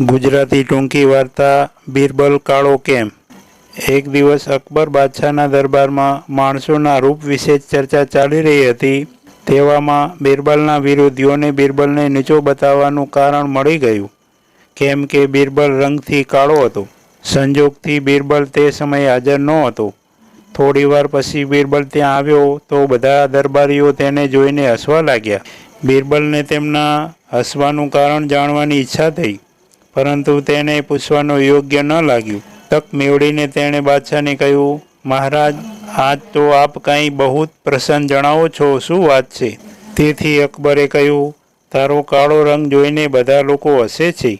ગુજરાતી ટૂંકી વાર્તા બીરબલ કાળો કેમ। એક દિવસ અકબર બાદશાહના દરબારમાં માણસોના રૂપ વિશે ચર્ચા ચાલી રહી હતી। તેવામાં બીરબલના વિરોધીઓને બીરબલને નીચો બતાવવાનું કારણ મળી ગયું, કેમ કે બીરબલ રંગથી કાળો હતો। સંજોગથી બીરબલ તે સમયે હાજર નહોતો। થોડીવાર પછી બીરબલ ત્યાં આવ્યો તો બધા દરબારીઓ તેને જોઈને હસવા લાગ્યા। બીરબલને તેમના હસવાનું કારણ જાણવાની ઈચ્છા થઈ, પરંતુ તેને પૂછવાનું યોગ્ય ન લાગ્યું। તક મેળવીને તેણે બાદશાહને કહ્યું, મહારાજ, આજ તો આપ કંઈ બહુ પ્રસન્ન જણાવો છો, શું વાત છે? તેથી અકબરે કહ્યું, તારો કાળો રંગ જોઈને બધા લોકો હસે છે।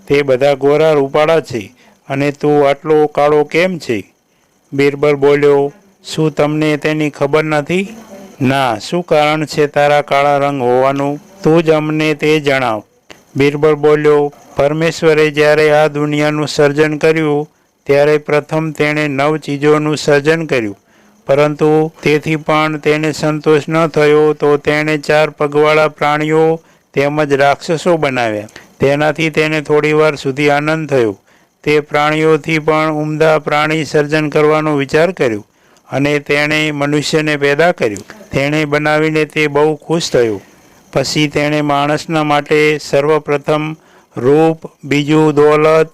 તે બધા ગોરા રૂપાળા છે, અને તું આટલો કાળો કેમ છે? બીરબલ બોલ્યો, શું તમને તેની ખબર નથી? ના, શું કારણ છે તારા કાળા રંગ હોવાનું? તું જ અમને તે જણાવ। બીરબલ બોલ્યો, પરમેશ્વરે જ્યારે આ દુનિયાનું સર્જન કર્યું ત્યારે પ્રથમ તેણે 9 ચીજોનું સર્જન કર્યું, પરંતુ તેથી પણ તેને સંતોષ ન થયો તો તેણે 4 પગવાળા પ્રાણીઓ તેમજ રાક્ષસો બનાવ્યા। તેનાથી તેને થોડીવાર સુધી આનંદ થયો। તે પ્રાણીઓથી પણ ઉમદા પ્રાણી સર્જન કરવાનો વિચાર કર્યો, અને તેણે મનુષ્યને પેદા કર્યો। તેણે બનાવીને તે બહુ ખુશ થયો। પછી તેણે માણસના માટે સર્વપ્રથમ રૂપ, બીજું દોલત,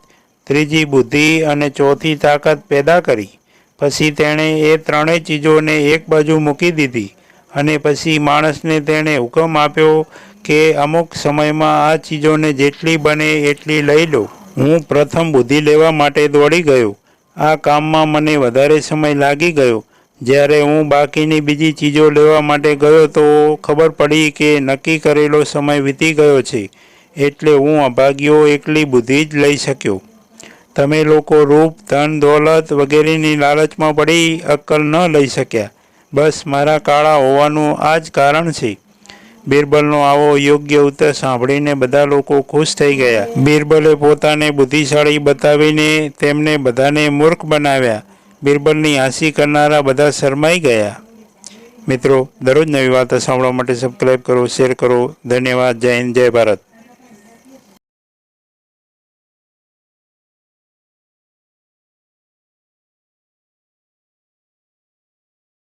ત્રીજી બુદ્ધિ અને ચોથી તાકાત પેદા કરી। પછી તેણે એ ત્રણેય ચીજોને એક બાજુ મૂકી દીધી, અને પછી માણસને તેણે હુકમ આપ્યો કે અમુક સમયમાં આ ચીજોને જેટલી બને એટલી લઈ લો। હું પ્રથમ બુદ્ધિ લેવા માટે દોડી ગયો। આ કામમાં મને વધારે સમય લાગી ગયો। જ્યારે હું બાકીની બીજી ચીજો લેવા માટે ગયો તો ખબર પડી કે નક્કી કરેલો સમય વીતી ગયો છે, એટલે હું અભાગ્યો એકલી બુદ્ધિ જ લઈ શક્યો। તમે લોકો રૂપ, ધન, દોલત વગેરેની લાલચમાં પડી અક્કલ ન લઈ શક્યા। બસ મારા કાળા હોવાનું આ જ કારણ છે। બીરબલનો આવો યોગ્ય ઉત્તર સાંભળીને બધા લોકો ખુશ થઈ ગયા। બીરબલે પોતાને બુદ્ધિશાળી બતાવીને તેમને બધાને મૂર્ખ બનાવ્યા। બીરબલની હાંસી કરનારા બધા શરમાઈ ગયા। મિત્રો, દરરોજ નવી વાર્તા સાંભળવા માટે સબસ્ક્રાઈબ કરો, શેર કરો। ધન્યવાદ। જય હિન્દ, જય ભારત।